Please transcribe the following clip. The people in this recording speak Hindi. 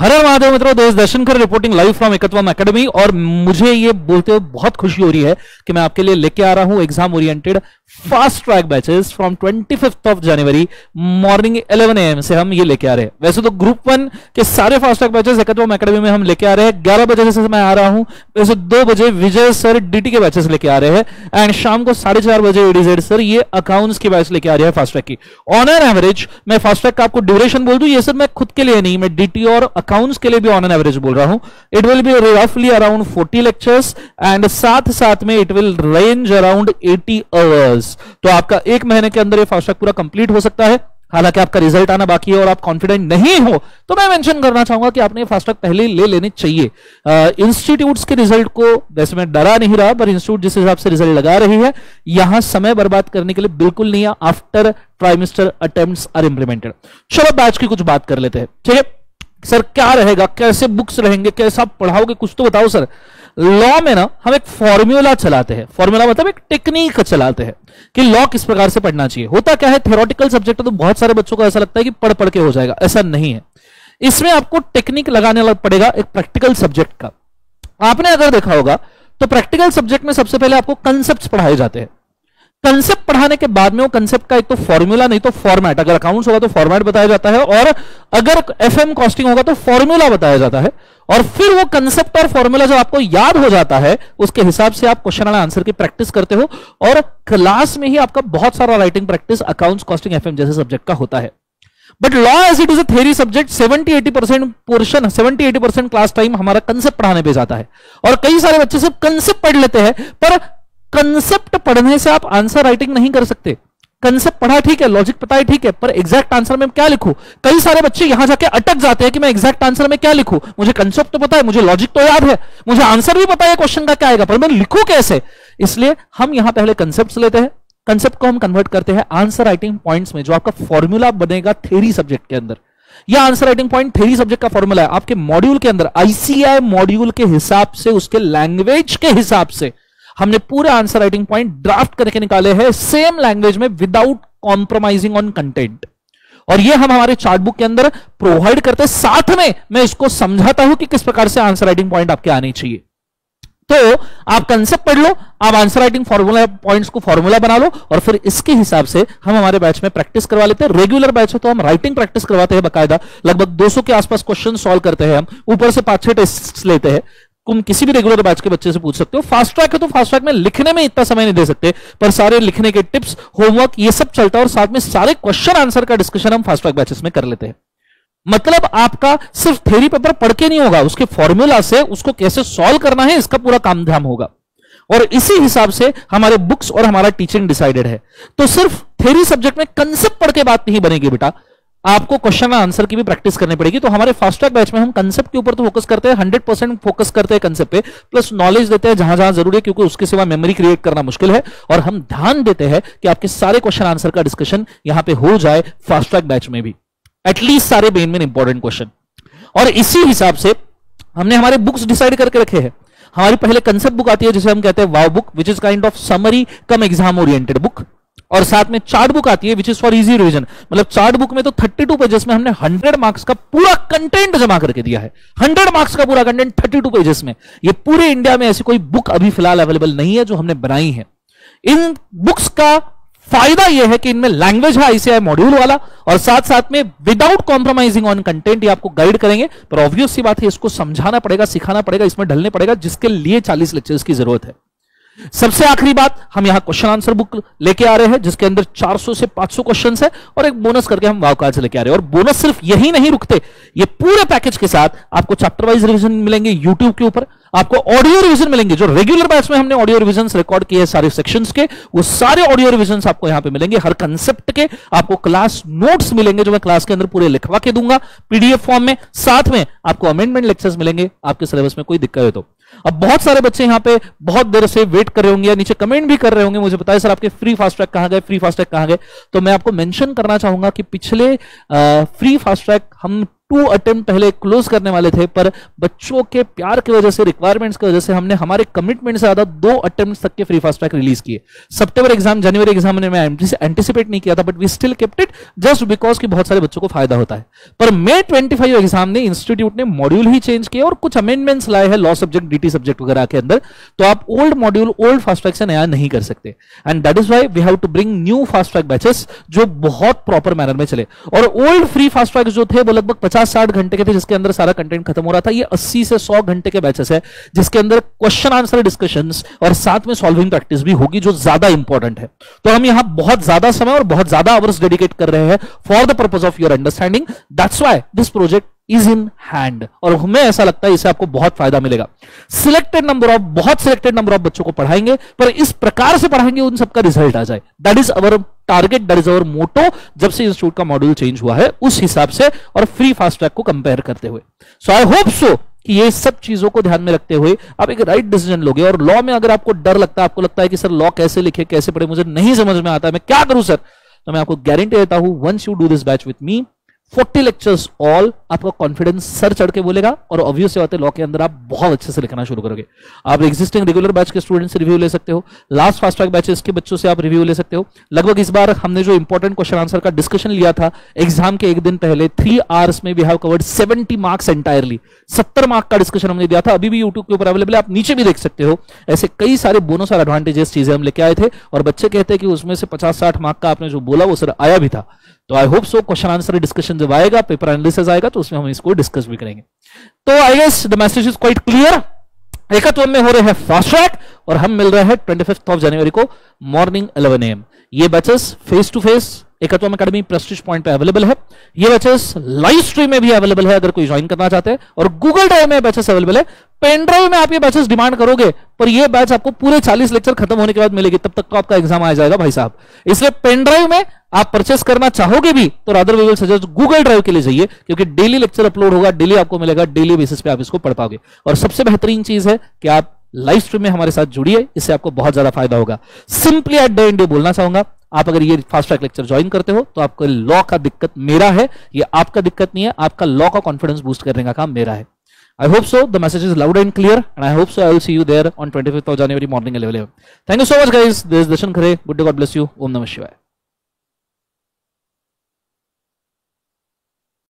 हर हर महादेव मित्रों, देश दर्शन कर रिपोर्टिंग लाइव फ्रॉम एकत्वम एकेडमी। और मुझे ये बोलते हुए बहुत खुशी हो रही है कि मैं आपके लिए लेके आ रहा हूं exam oriented fast track batches from 25 of January morning 11 AM से हम ये लेके आ रहे हैं। वैसे तो ग्रुप 1 के सारे फास्ट ट्रैक बैचेस एकत्वम एकेडमी में हम लेके आ रहे हैं। 11 बजे से मैं आ रहा हूं, वैसे 2 बजे विजय सर डीटी के बैचेस लेके आ रहे हैं एंड शाम को 4:30 बजे एडीजेड सर ये अकाउंट्स के बैच लेके आ रहे हैं फास्ट ट्रैक की। ऑन एन एवरेज मैं फास्ट ट्रैक का आपको ड्यूरेशन बोल दूं, ये सब मैं खुद के लिए नहीं, मैं डीटी और अकाउंट्स के लिए भी ऑन एन एवरेज बोल रहा हूं। इट विल बी रफली अराउंड 40 लेक्चर्स एंड साथ में it will range around 80 hours. तो आपका 1 महीने के अंदर ये फास्ट ट्रैक पूरा कंप्लीट हो सकता है। हालांकि आपका रिजल्ट आना बाकी है और आप कॉन्फिडेंट नहीं हो तो मैं मेंशन करना चाहूंगा कि आपने फास्ट ट्रैक पहले ले लेने चाहिए। इंस्टीट्यूट्स के रिजल्ट को वैसे मैं डरा नहीं रहा, पर इंस्टीट्यूट जिस हिसाब से रिजल्ट लगा रही है यहां समय बर्बाद करने के लिए बिल्कुल नहीं है। After trimester attempts are implemented. चलो बैच की कुछ बात कर लेते हैं। ठीक है सर, क्या रहेगा, कैसे बुक्स रहेंगे, कैसा पढ़ाओगे, कुछ तो बताओ सर। लॉ में ना हम एक फॉर्मूला चलाते हैं, फॉर्मूला मतलब एक टेक्निक चलाते हैं कि लॉ किस प्रकार से पढ़ना चाहिए। होता क्या है, थ्योरेटिकल सब्जेक्ट है तो बहुत सारे बच्चों को ऐसा लगता है कि पढ़ के हो जाएगा, ऐसा नहीं है। इसमें आपको टेक्निक लगाने पड़ेगा एक प्रैक्टिकल सब्जेक्ट का। आपने अगर देखा होगा तो प्रैक्टिकल सब्जेक्ट में सबसे पहले आपको कंसेप्ट पढ़ाए जाते हैं। कंसेप्ट पढ़ाने के बाद में वो कंसेप्ट का एक तो फॉर्मूला नहीं तो फॉर्मेट, अगर अकाउंट्स होगा तो फॉर्मेट बताया जाता है और अगर एफएम कॉस्टिंग होगा तो फॉर्मूला बताया जाता है। और फिर वो कंसेप्ट और फॉर्मूला जब आपको याद हो जाता है उसके हिसाब से आप क्वेश्चन एंड आंसर की प्रैक्टिस करते हो और क्लास में ही आपका बहुत सारा writing practice accounts, costing, FM जैसे सब्जेक्ट का होता है। But law as it is a theory subject 70-80% portion, 70-80% class time हमारा कंसेप्ट पढ़ाने पे जाता है। और कई सारे बच्चे सिर्फ कंसेप्ट पढ़ लेते हैं, पर कंसेप्ट पढ़ने से आप आंसर राइटिंग नहीं कर सकते। कंसेप्ट पढ़ा ठीक है, लॉजिक पता है ठीक है, पर एग्जैक्ट आंसर में क्या लिखूं। कई सारे बच्चे यहां जाके अटक जाते हैं कि मैं एग्जैक्ट आंसर में क्या लिखूं। मुझे कंसेप्ट तो पता है, मुझे लॉजिक तो याद है, मुझे आंसर भी पता है क्वेश्चन का क्या आएगा, पर मैं लिखूं कैसे। इसलिए हम यहां पहले कंसेप्ट लेते हैं, कंसेप्ट को हम कन्वर्ट करते हैं आंसर राइटिंग पॉइंट्स में, जो आपका फॉर्मूला बनेगा थ्योरी सब्जेक्ट के अंदर। यह answer writing point theory subject का फॉर्मूला है। आपके मॉड्यूल के अंदर आईसीआई मॉड्यूल के हिसाब से, उसके लैंग्वेज के हिसाब से हमने पूरे आंसर राइटिंग पॉइंट ड्राफ्ट करके निकाले हैं सेम लैंग्वेज में विदाउट कॉम्प्रोमाइजिंग ऑन कंटेंट। और ये हम हमारे चार्ट बुक के अंदर प्रोवाइड करते हैं। साथ में मैं इसको समझाता हूं कि किस प्रकार से आंसर राइटिंग पॉइंट आपके आने चाहिए। तो आप कंसेप्ट पढ़ लो, आप आंसर राइटिंग फॉर्मूला पॉइंट्स को फॉर्मूला बना लो और फिर इसके हिसाब से हम हमारे बैच में प्रैक्टिस करवा लेते हैं। रेगुलर बैच है तो हम राइटिंग प्रैक्टिस करवाते हैं बकायदा, लगभग 200 के आसपास क्वेश्चन सॉल्व करते हैं हम, ऊपर से 5-6 टेस्ट लेते हैं। तुम किसी भी रेगुलर बैच के बच्चे से पूछ सकते हो। फास्ट ट्रैक है तो फास्ट ट्रैक में लिखने में इतना समय नहीं दे सकते, पर सारे लिखने के टिप्स, होमवर्क ये सब चलता है और साथ में सारे क्वेश्चन आंसर का डिस्कशन हम फास्ट ट्रैक बैचेस में कर लेते हैं। मतलब आपका सिर्फ थ्योरी पेपर पढ़ के नहीं होगा, उसके फॉर्मूला से उसको कैसे सॉल्व करना है इसका पूरा काम धाम होगा। और इसी हिसाब से हमारे बुक्स और हमारा टीचिंग डिसाइडेड है। तो सिर्फ थ्योरी सब्जेक्ट में कंसेप्ट पढ़ के बात नहीं बनेगी बेटा, आपको क्वेश्चन आंसर की भी प्रैक्टिस करनी पड़ेगी। तो हमारे फास्ट ट्रैक बैच में हम कंसेप्ट के ऊपर तो फोकस करते हैं, 100% फोकस करते हैं कंसेप्ट पे, प्लस नॉलेज देते हैं जहां जहां जरूरी है, क्योंकि उसके सिवा मेमोरी क्रिएट करना मुश्किल है। और हम ध्यान देते हैं कि आपके सारे क्वेश्चन आंसर का डिस्कशन यहां पे हो जाए फास्ट ट्रैक बैच में भी, एटलीस्ट सारे मेन इंपॉर्टेंट क्वेश्चन। और इसी हिसाब से हमने हमारे बुक्स डिसाइड करके रखे हैं। हमारी पहले कंसेप्ट बुक आती है जिसे हम कहते हैं wow book, which is kind of summary cum exam oriented book. और साथ में चार्ट बुक आती है which is for easy revision. मतलब चार्ट बुक में तो 32 पेजेस में हमने 100 मार्क्स का पूरा कंटेंट जमा करके दिया है। 100 मार्क्स का पूरा कंटेंट 32 पेजेस में। ये पूरे इंडिया में ऐसी कोई बुक अभी फिलहाल अवेलेबल नहीं है जो हमने बनाई है। इन बुक्स का फायदा यह है कि इनमें लैंग्वेज है आईसीआई मॉड्यूल वाला, और साथ साथ में विदाउट कॉम्प्रोमाइजिंग ऑन कंटेंट ये आपको गाइड करेंगे। पर ऑब्वियस सी बात है, इसको समझाना पड़ेगा, सिखाना पड़ेगा, इसमें ढलने पड़ेगा, जिसके लिए 40 लेक्चर्स की जरूरत है। सबसे आखिरी बात, हम यहां क्वेश्चन आंसर बुक लेके आ रहे हैं जिसके अंदर 400 से 500 क्वेश्चंस है और एक बोनस करके हम वाव कार्ड से लेके आ रहे हैं। और बोनस सिर्फ यही नहीं रुकते, ये पूरे पैकेज के साथ आपको चैप्टर वाइज रिवीजन मिलेंगे यूट्यूब के ऊपर, आपको ऑडियो रिवीजन मिलेंगे। जो रेगुलर बैच में हमने ऑडियो रिवीजन रिकॉर्ड किए सारे सेक्शंस के, वो सारे ऑडियो रिवीजन आपको यहां पे मिलेंगे। हर कंसेप्ट के आपको क्लास नोट्स मिलेंगे जो मैं क्लास के अंदर पूरे लिखवा के दूंगा पीडीएफ फॉर्म में। साथ में आपको अमेंडमेंट लेक्चर्स मिलेंगे आपके सिलेबस में कोई दिक्कत है तो। अब बहुत सारे बच्चे यहां पे बहुत देर से वेट कर रहे होंगे या नीचे कमेंट भी कर रहे होंगे, मुझे बताइए सर आपके फ्री फास्ट ट्रैक कहां गए, फ्री फास्ट ट्रैक कहां गए। तो मैं आपको मेंशन करना चाहूंगा कि पिछले फ्री फास्ट ट्रैक हम 2 अटेम्प्ट पहले क्लोज करने वाले थे, पर बच्चों के प्यार की वजह से, रिक्वायरमेंट्स की वजह से हमने हमारे कमिटमेंट से ज्यादा 2 अटेम्प्ट तक के फ्री फास्ट ट्रैक रिलीज किए। सितंबर एग्जाम, जनवरी एग्जाम ने मैं एंटिसिपेट नहीं किया था, but we still kept it just because कि बहुत सारे बच्चों को फायदा होता है। पर May 25 एग्जाम ने इंस्टीट्यूट ने मॉड्यूल ही चेंज किए और कुछ अमेंडमेंट्स लाए हैं लॉ सब्जेक्ट, डीटी सब्जेक्ट वगैरह के अंदर, तो आप old module old fast track से नया नहीं कर सकते। And that is why we have to bring new fast track batches जो बहुत प्रॉपर मैनर में चले। और ओल्ड फ्री फास्ट ट्रैक जो थे वो लगभग 50-60 घंटे के थे, जिसके अंदर सारा कंटेंट खत्म हो रहा था। ये 80 से 100 घंटे के बैचेस है, जिसके अंदर क्वेश्चन आंसर डिस्कशंस और साथ में सॉल्विंग प्रैक्टिस भी होगी, जो ज्यादा इंपॉर्टेंट है। तो हम यहां बहुत ज्यादा समय और बहुत ज्यादा आवर्स डेडिकेट कर रहे हैं for the purpose of your understanding. That's why this project is in hand, और हमें ऐसा लगता है इससे आपको बहुत फायदा मिलेगा। बहुत सिलेक्टेड नंबर ऑफ बच्चों को पढ़ाएंगे, पर इस प्रकार से पढ़ाएंगे उन सबका रिजल्ट आ जाए। That is our target, that is our motto. जब से इंस्टीट्यूट का मॉड्यूल चेंज हुआ है उस हिसाब से, और फ्री फास्ट ट्रैक को कंपेयर करते हुए। सो आई होप सो कि ये सब चीजों को ध्यान में रखते हुए आप एक राइट डिसीजन लोगे। और लॉ में अगर आपको डर लगता है, आपको लगता है कि सर लॉ कैसे लिखे, कैसे पढ़े, मुझे नहीं समझ में आता है, मैं क्या करूं सर, तो मैं आपको गारंटी देता हूं, once you do this batch with me, 40 lectures all, आपका कॉन्फिडेंस सर चढ़ के बोलेगा, और ऑब्वियस बात है लॉ के अंदर आप बहुत अच्छे से लिखना शुरू करोगे। आप एग्जिस्टिंग रेगुलर बैच के स्टूडेंट से रिव्यू ले सकते हो, लास्ट फास्ट ट्रैक बैचेस के बच्चों से आप रिव्यू ले सकते हो। लगभग इस बार हमने जो इंपॉर्टेंट क्वेश्चन आंसर का डिस्कशन लिया था एग्जाम के एक दिन पहले, 3 आवर्स में we have covered 70 marks entirely. 70 mark का डिस्कशन हमने दिया था, अभी भी यूट्यूब के ऊपर अवेलेबल है, आप नीचे भी देख सकते हो। ऐसे कई सारे बोनस और एडवांटेजेस चीजें हम लेके आए थे, और बच्चे कहते हैं कि उसमें से 50-60 मार्क का आपने जो बोला वो सर आया भी था। तो I hope so question answer discussion जब आएगा, पेपर एनालिसिस आएगा, तो उसमें हम इसको डिस्कस भी करेंगे। तो I guess the message is quite clear. एकत्व में हो रहे हैं फास्ट ट्रैक, और हम मिल रहे हैं 25 जनवरी को मॉर्निंग 11 AM। ये बैचेस फेस टू फेस एकत्व अकेडमी प्रेस्टीज पॉइंट पे अवेलेबल है। ये बैचेस लाइव स्ट्रीम में भी अवेलेबल है अगर कोई ज्वाइन करना चाहते हैं, और गूगल ड्राइव में बैचेस अवेलेबल है। पेन ड्राइव में आप ये बैचेस डिमांड करोगे, पर ये बैच आपको पूरे 40 लेक्चर खत्म होने के बाद मिलेगी, तब तक तो आपका एग्जाम आ जाएगा भाई साहब। इसलिए पेन ड्राइव में आप परचेस करना चाहोगे भी तो rather we will suggest Google drive के लिए जाइए, क्योंकि डेली लेक्चर अपलोड होगा, डेली आपको मिलेगा, डेली बेसिस पे आप इसको पढ़ पाओगे। और सबसे बेहतरीन चीज है कि आप लाइव स्ट्रीम में हमारे साथ जुड़िए, इससे आपको बहुत ज्यादा फायदा होगा। सिंपली एट द एंड ये बोलना चाहूंगा, आप अगर ये फास्ट ट्रैक लेक्चर ज्वाइन करते हो तो आपको लॉ का दिक्कत मेरा है, ये आपका दिक्कत नहीं है, आपका लॉ का कॉन्फिडेंस बूस्ट करने का काम मेरा है। I hope so the message is loud and clear, and I hope so I will see you there on 25th of January morning 11 AM. Thank you so much guys. This is Darshan Khare. Good day, God bless you. Om Namah Shivaya.